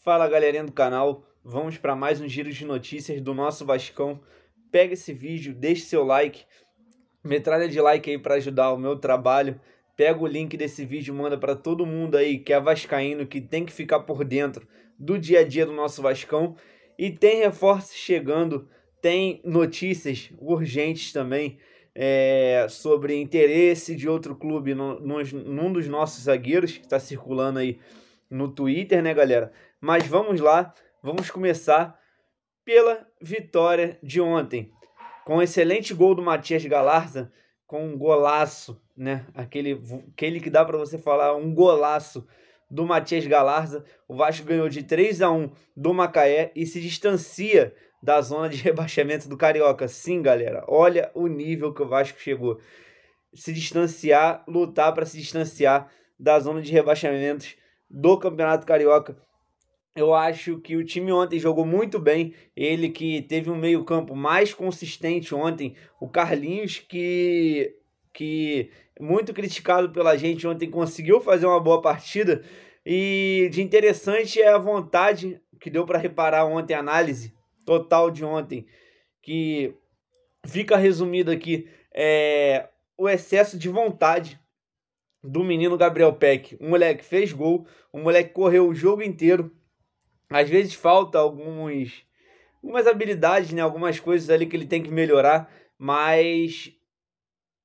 Fala galerinha do canal, vamos para mais um giro de notícias do nosso Vascão. Pega esse vídeo, deixe seu like, metralha de like aí para ajudar o meu trabalho. Pega o link desse vídeo, manda para todo mundo aí que é vascaíno, que tem que ficar por dentro do dia a dia do nosso Vascão. E tem reforços chegando, tem notícias urgentes também sobre interesse de outro clube num dos nossos zagueiros, que está circulando aí no Twitter, né, galera? Mas vamos lá, vamos começar pela vitória de ontem. Com um excelente gol do Matias Galarza, com um golaço, né? Aquele que dá para você falar, um golaço do Matias Galarza. O Vasco ganhou de 3-1 do Macaé e se distancia da zona de rebaixamento do Carioca. Sim, galera, olha o nível que o Vasco chegou. Se distanciar, lutar para se distanciar da zona de rebaixamentos do Campeonato Carioca. Eu acho que o time ontem jogou muito bem. Ele que teve um meio-campo mais consistente ontem. O Carlinhos, que muito criticado pela gente ontem, conseguiu fazer uma boa partida. E de interessante é a vontade que deu para reparar ontem, a análise total de ontem, que fica resumido aqui, o excesso de vontade do menino Gabriel Peck. O moleque fez gol, o moleque correu o jogo inteiro. Às vezes falta algumas habilidades, né? Algumas coisas ali que ele tem que melhorar, mas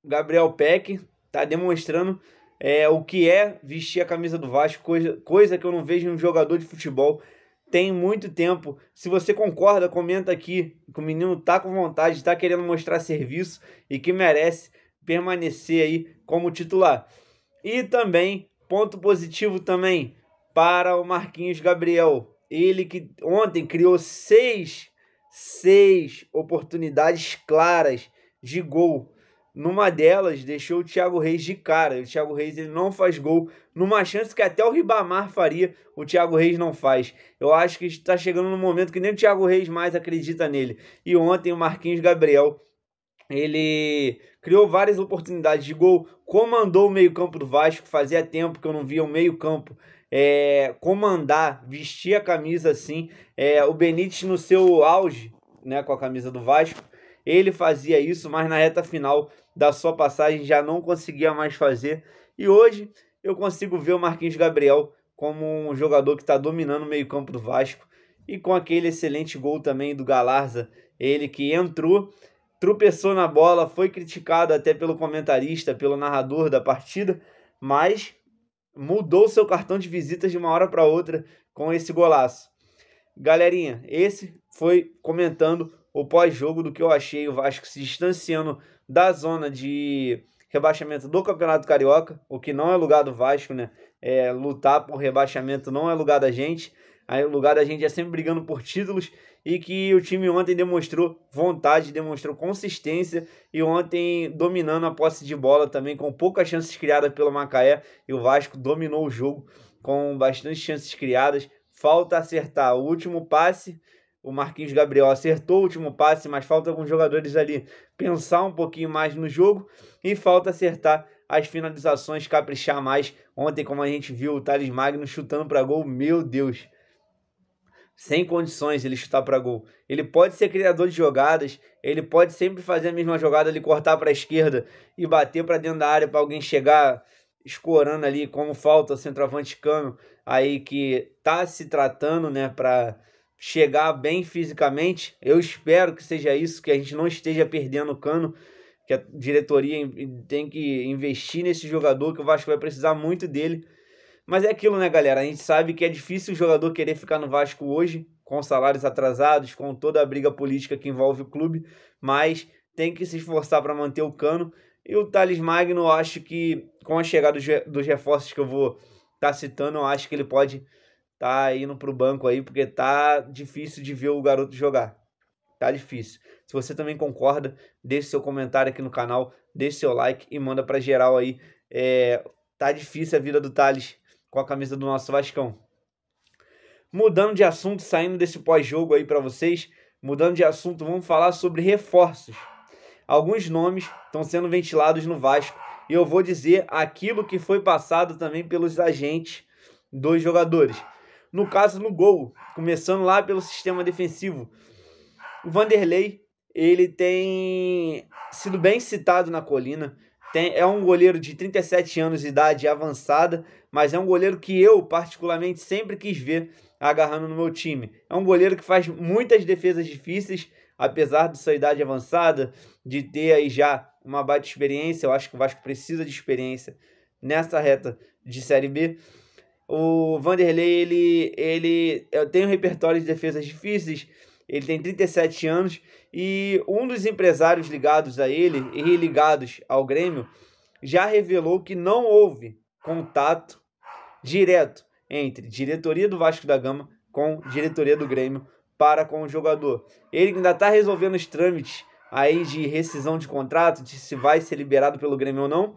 Gabriel Peck tá demonstrando o que é vestir a camisa do Vasco, coisa que eu não vejo em um jogador de futebol tem muito tempo. Se você concorda, comenta aqui que o menino tá com vontade, tá querendo mostrar serviço e que merece permanecer aí como titular. E também, ponto positivo também para o Marquinhos Gabriel. Ele que ontem criou seis oportunidades claras de gol. Numa delas, deixou o Thiago Reis de cara. O Thiago Reis ele não faz gol. Numa chance que até o Ribamar faria, o Thiago Reis não faz. Eu acho que está chegando num momento que nem o Thiago Reis mais acredita nele. E ontem o Marquinhos Gabriel, ele criou várias oportunidades de gol, comandou o meio-campo do Vasco. Fazia tempo que eu não via o meio-campo comandar, vestir a camisa assim. O Benítez no seu auge, né, com a camisa do Vasco, ele fazia isso, mas na reta final da sua passagem já não conseguia mais fazer. E hoje eu consigo ver o Marquinhos Gabriel como um jogador que está dominando o meio-campo do Vasco. E com aquele excelente gol também do Galarza, ele que entrou, tropeçou na bola, foi criticado até pelo comentarista, pelo narrador da partida, mas mudou seu cartão de visitas de uma hora para outra com esse golaço. Galerinha, esse foi comentando o pós-jogo do que eu achei o Vasco se distanciando da zona de rebaixamento do Campeonato Carioca, o que não é lugar do Vasco, né? Lutar por rebaixamento não é lugar da gente. Aí o lugar da gente é sempre brigando por títulos, e que o time ontem demonstrou vontade, demonstrou consistência, e ontem dominando a posse de bola também, com poucas chances criadas pelo Macaé, e o Vasco dominou o jogo com bastante chances criadas. Falta acertar o último passe. O Marquinhos Gabriel acertou o último passe, mas falta alguns jogadores ali pensar um pouquinho mais no jogo, e falta acertar as finalizações, caprichar mais. Ontem, como a gente viu, o Thales Magno chutando para gol, meu Deus, sem condições ele chutar para gol. Ele pode ser criador de jogadas, ele pode sempre fazer a mesma jogada ali, cortar para a esquerda e bater para dentro da área para alguém chegar escorando ali, como falta o centroavante Cano aí, que tá se tratando, né, para chegar bem fisicamente. Eu espero que seja isso, que a gente não esteja perdendo o Cano, que a diretoria tem que investir nesse jogador, que o Vasco vai precisar muito dele. Mas é aquilo, né, galera? A gente sabe que é difícil o jogador querer ficar no Vasco hoje, com salários atrasados, com toda a briga política que envolve o clube, mas tem que se esforçar para manter o Cano. E o Thales Magno, eu acho que com a chegada dos reforços que eu vou estar citando, eu acho que ele pode estar indo para o banco aí, porque tá difícil de ver o garoto jogar. Tá difícil. Se você também concorda, deixe seu comentário aqui no canal, deixe seu like e manda para geral aí. Tá difícil a vida do Thales com a camisa do nosso Vascão. Mudando de assunto, saindo desse pós-jogo aí para vocês, mudando de assunto, vamos falar sobre reforços. Alguns nomes estão sendo ventilados no Vasco, e eu vou dizer aquilo que foi passado também pelos agentes dos jogadores. No caso, no gol, começando lá pelo sistema defensivo, o Vanderlei, ele tem sido bem citado na Colina. É um goleiro de 37 anos de idade avançada, mas é um goleiro que eu, particularmente, sempre quis ver agarrando no meu time. É um goleiro que faz muitas defesas difíceis, apesar de sua idade avançada, de ter aí já uma baita experiência. Eu acho que o Vasco precisa de experiência nessa reta de Série B. O Vanderlei, eu tenho um repertório de defesas difíceis, ele tem 37 anos e um dos empresários ligados a ele e ligados ao Grêmio já revelou que não houve contato direto entre diretoria do Vasco da Gama com diretoria do Grêmio para com o jogador. Ele ainda está resolvendo os trâmites aí de rescisão de contrato, de se vai ser liberado pelo Grêmio ou não.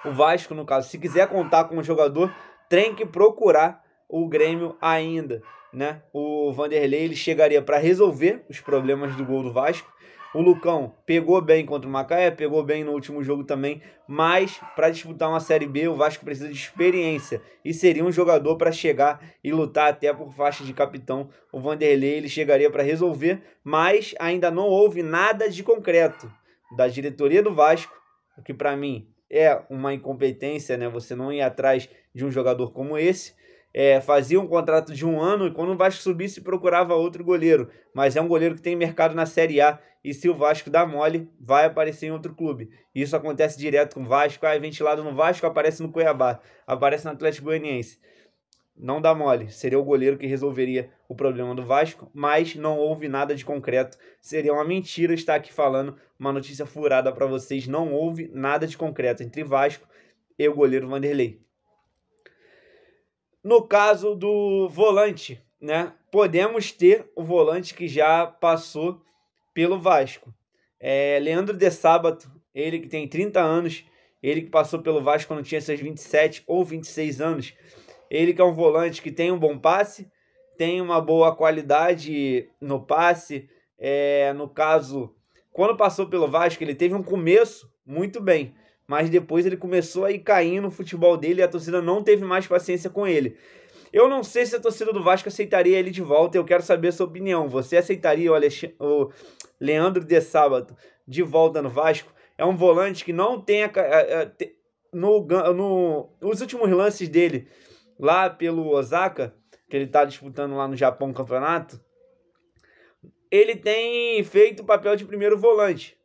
O Vasco, no caso, se quiser contar com o jogador, tem que procurar o Grêmio ainda, né? O Vanderlei, ele chegaria para resolver os problemas do gol do Vasco. O Lucão pegou bem contra o Macaé, pegou bem no último jogo também, mas para disputar uma Série B, o Vasco precisa de experiência e seria um jogador para chegar e lutar até por faixa de capitão. O Vanderlei, ele chegaria para resolver, mas ainda não houve nada de concreto da diretoria do Vasco, o que para mim é uma incompetência, né? Você não ir atrás de um jogador como esse. Fazia um contrato de 1 ano e quando o Vasco subisse procurava outro goleiro, mas é um goleiro que tem mercado na Série A e se o Vasco dá mole, vai aparecer em outro clube. Isso acontece direto com o Vasco, é ventilado no Vasco, aparece no Cuiabá, aparece no Atlético Goianiense. Não dá mole, seria o goleiro que resolveria o problema do Vasco, mas não houve nada de concreto. Seria uma mentira estar aqui falando uma notícia furada para vocês. Não houve nada de concreto entre Vasco e o goleiro Vanderlei. No caso do volante, né, podemos ter o volante que já passou pelo Vasco. Leandro de Sábato, ele que tem 30 anos, ele que passou pelo Vasco quando tinha seus 27 ou 26 anos. Ele que é um volante que tem um bom passe, tem uma boa qualidade no passe. No caso, quando passou pelo Vasco, ele teve um começo muito bem, mas depois ele começou a ir caindo no futebol dele e a torcida não teve mais paciência com ele. Eu não sei se a torcida do Vasco aceitaria ele de volta, eu quero saber a sua opinião. Você aceitaria o Leandro de Sábato de volta no Vasco? É um volante que não tem nos últimos lances dele, lá pelo Osaka, que ele está disputando lá no Japão o campeonato, ele tem feito o papel de primeiro volante.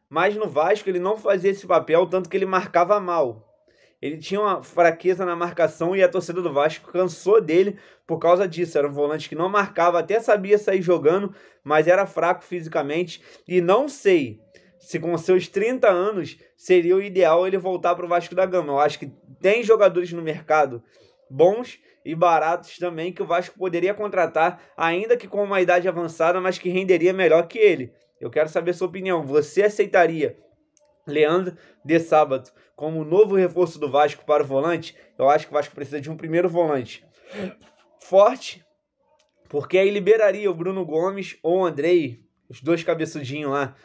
Mas no Vasco ele não fazia esse papel, tanto que ele marcava mal. Ele tinha uma fraqueza na marcação e a torcida do Vasco cansou dele por causa disso. Era um volante que não marcava, até sabia sair jogando, mas era fraco fisicamente. E não sei se com seus 30 anos seria o ideal ele voltar para o Vasco da Gama. Eu acho que tem jogadores no mercado bons e baratos também que o Vasco poderia contratar, ainda que com uma idade avançada, mas que renderia melhor que ele. Eu quero saber a sua opinião. Você aceitaria Leandro de Sábato como novo reforço do Vasco para o volante? Eu acho que o Vasco precisa de um primeiro volante forte, porque aí liberaria o Bruno Gomes ou o Andrei, os dois cabeçudinhos lá,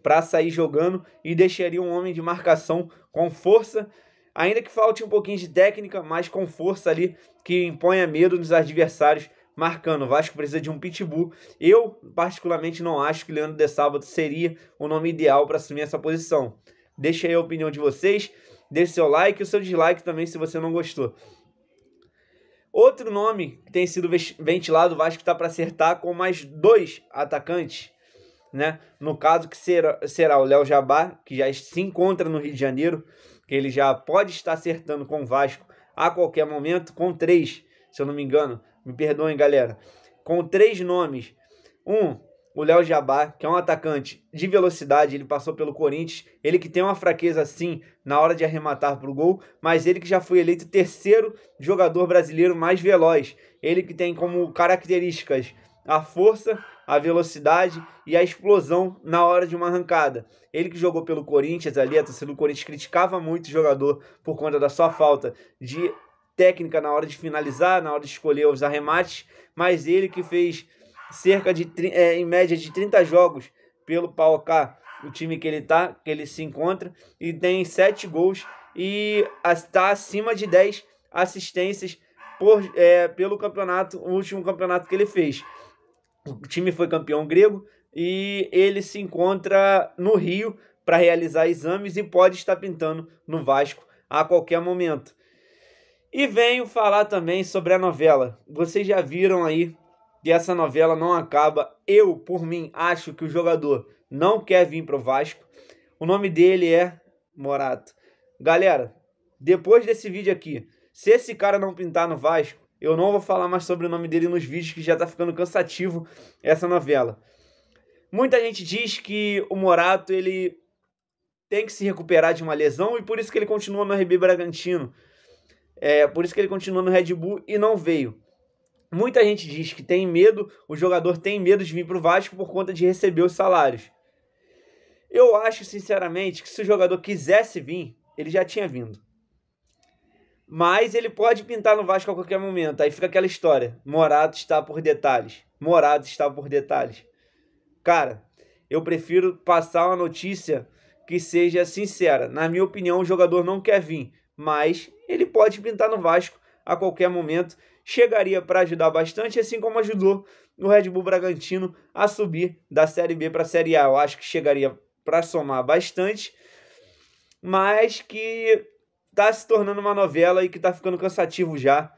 para sair jogando e deixaria um homem de marcação com força, ainda que falte um pouquinho de técnica, mas com força ali, que imponha medo nos adversários marcando. O Vasco precisa de um pitbull. Eu, particularmente, não acho que Leandro de Sábato seria o nome ideal para assumir essa posição. Deixa aí a opinião de vocês, deixe seu like e o seu dislike também se você não gostou. Outro nome que tem sido ventilado, o Vasco está para acertar com mais 2 atacantes, né? No caso que será o Léo Jabá, que já se encontra no Rio de Janeiro, que ele já pode estar acertando com o Vasco a qualquer momento, com 3, se eu não me engano. Me perdoem, galera. Com 3 nomes. O Léo Jabá, que é um atacante de velocidade, ele passou pelo Corinthians. Ele que tem uma fraqueza, sim, na hora de arrematar para o gol, mas ele que já foi eleito o 3º jogador brasileiro mais veloz. Ele que tem como características a força, a velocidade e a explosão na hora de uma arrancada. Ele que jogou pelo Corinthians ali, a torcida do Corinthians criticava muito o jogador por conta da sua falta de técnica na hora de finalizar, na hora de escolher os arremates, mas ele que fez cerca de, em média de 30 jogos pelo PAOK, o time que ele se encontra, e tem 7 gols e está acima de 10 assistências pelo campeonato, o último campeonato que ele fez. O time foi campeão grego e ele se encontra no Rio para realizar exames e pode estar pintando no Vasco a qualquer momento. E venho falar também sobre a novela. Vocês já viram aí que essa novela não acaba. Eu, por mim, acho que o jogador não quer vir para o Vasco. O nome dele é Morato. Galera, depois desse vídeo aqui, se esse cara não pintar no Vasco, eu não vou falar mais sobre o nome dele nos vídeos, que já tá ficando cansativo essa novela. Muita gente diz que o Morato, ele tem que se recuperar de uma lesão e por isso que ele continua no RB Bragantino. Por isso que ele continua no Red Bull e não veio. Muita gente diz que tem medo, o jogador tem medo de vir para o Vasco por conta de receber os salários. Eu acho, sinceramente, que se o jogador quisesse vir, ele já tinha vindo. Mas ele pode pintar no Vasco a qualquer momento. Aí fica aquela história. Morato está por detalhes. Morato está por detalhes. Cara, eu prefiro passar uma notícia que seja sincera. Na minha opinião, o jogador não quer vir. Mas ele pode pintar no Vasco a qualquer momento. Chegaria para ajudar bastante, assim como ajudou no Red Bull Bragantino a subir da Série B para a Série A. Eu acho que chegaria para somar bastante. Mas que tá se tornando uma novela e que tá ficando cansativo já.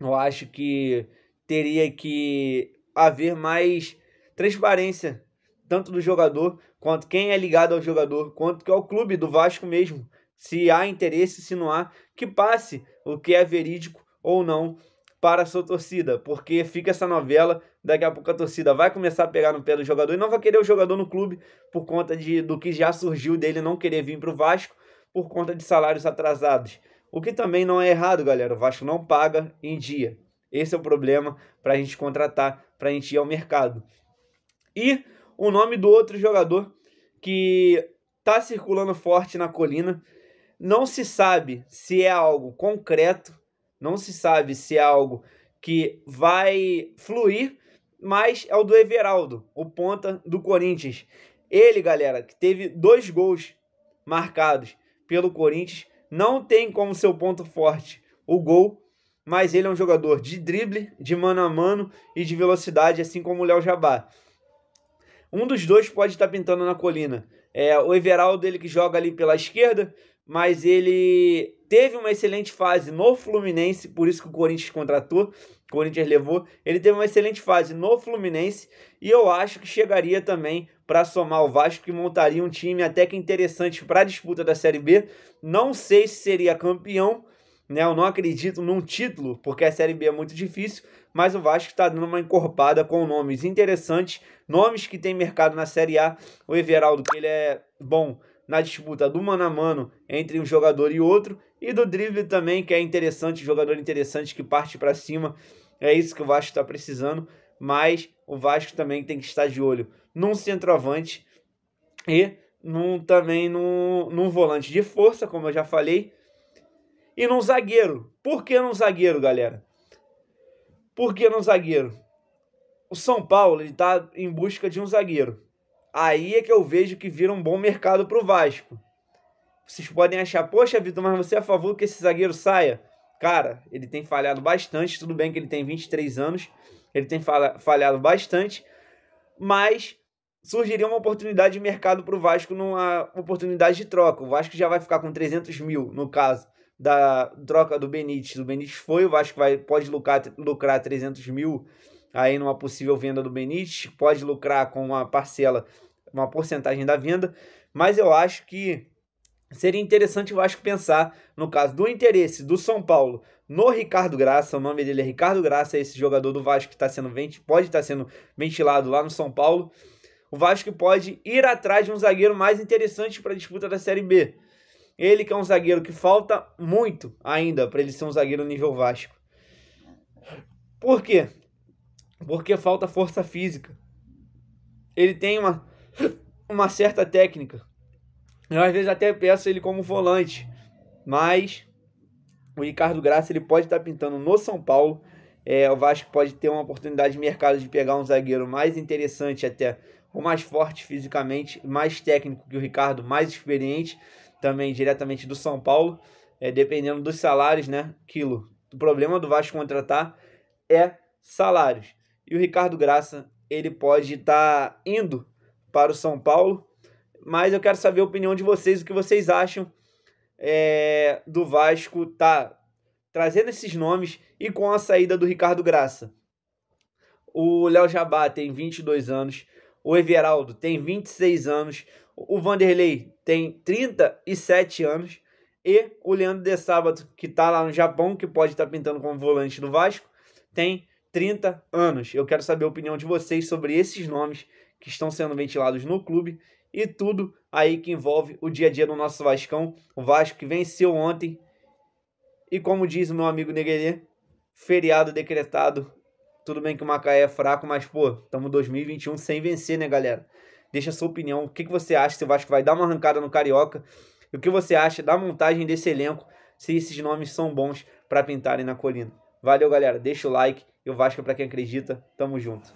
Eu acho que teria que haver mais transparência, tanto do jogador, quanto quem é ligado ao jogador, quanto que é o clube do Vasco mesmo. Se há interesse, se não há, que passe o que é verídico ou não para a sua torcida. Porque fica essa novela, daqui a pouco a torcida vai começar a pegar no pé do jogador e não vai querer o jogador no clube por conta do que já surgiu dele não querer vir para o Vasco, por conta de salários atrasados. O que também não é errado, galera. O Vasco não paga em dia. Esse é o problema para a gente contratar, para a gente ir ao mercado. E o nome do outro jogador que está circulando forte na colina, não se sabe se é algo concreto, não se sabe se é algo que vai fluir, mas é o do Everaldo, o ponta do Corinthians. Ele, galera, que teve 2 gols marcados pelo Corinthians, não tem como seu ponto forte o gol, mas ele é um jogador de drible, de mano a mano e de velocidade, assim como o Léo Jabá. Um dos dois pode estar pintando na colina. O Everaldo, ele que joga ali pela esquerda, mas ele teve uma excelente fase no Fluminense, por isso que o Corinthians contratou, o Corinthians levou. Ele teve uma excelente fase no Fluminense e eu acho que chegaria também para somar o Vasco, que montaria um time até que interessante para a disputa da Série B. Não sei se seria campeão, né? Eu não acredito num título, porque a Série B é muito difícil, mas o Vasco está dando uma encorpada com nomes interessantes, nomes que tem mercado na Série A. O Everaldo, que ele é bom na disputa do mano a mano entre um jogador e outro, e do drible também, que é interessante, jogador interessante que parte para cima. É isso que o Vasco está precisando, mas o Vasco também tem que estar de olho num centroavante e também num volante de força, como eu já falei, e num zagueiro. Por que num zagueiro, galera? Por que num zagueiro? O São Paulo está em busca de um zagueiro. Aí é que eu vejo que vira um bom mercado para o Vasco. Vocês podem achar, poxa, Vitor, mas você é a favor que esse zagueiro saia? Cara, ele tem falhado bastante. Tudo bem que ele tem 23 anos. Ele tem falhado bastante. Mas surgiria uma oportunidade de mercado para o Vasco, numa oportunidade de troca. O Vasco já vai ficar com 300 mil, no caso da troca do Benítez. O Benítez foi, o Vasco pode lucrar 300 mil aí numa possível venda do Benítez. Pode lucrar com uma parcela, uma porcentagem da venda. Mas eu acho que seria interessante o Vasco pensar, no caso do interesse do São Paulo, no Ricardo Graça. O nome dele é Ricardo Graça, esse jogador do Vasco que pode estar sendo ventilado lá no São Paulo. O Vasco pode ir atrás de um zagueiro mais interessante para a disputa da Série B. Ele que é um zagueiro que falta muito ainda para ele ser um zagueiro nível Vasco. Por quê? Porque falta força física. Ele tem uma certa técnica. Eu às vezes até peço ele como volante, mas o Ricardo Graça ele pode estar pintando no São Paulo. O Vasco pode ter uma oportunidade de mercado de pegar um zagueiro mais interessante até, ou mais forte fisicamente, mais técnico que o Ricardo, mais experiente, também diretamente do São Paulo, dependendo dos salários, né? Aquilo, O problema do Vasco contratar é salários. E o Ricardo Graça, ele pode estar indo para o São Paulo, mas eu quero saber a opinião de vocês, o que vocês acham do Vasco tá trazendo esses nomes e com a saída do Ricardo Graça. O Léo Jabá tem 22 anos, o Everaldo tem 26 anos, o Vanderlei tem 37 anos e o Leandro de Sábado, que está lá no Japão, que pode estar pintando como volante do Vasco, tem 30 anos. Eu quero saber a opinião de vocês sobre esses nomes que estão sendo ventilados no clube e tudo aí que envolve o dia a dia do nosso Vascão. O Vasco que venceu ontem e, como diz o meu amigo Neguelê, feriado decretado. Tudo bem que o Macaé é fraco, mas, pô, estamos 2021 sem vencer, né, galera? Deixa a sua opinião. O que você acha se o Vasco vai dar uma arrancada no Carioca? E o que você acha da montagem desse elenco, se esses nomes são bons para pintarem na colina? Valeu, galera. Deixa o like. E o Vasco é para quem acredita. Tamo junto.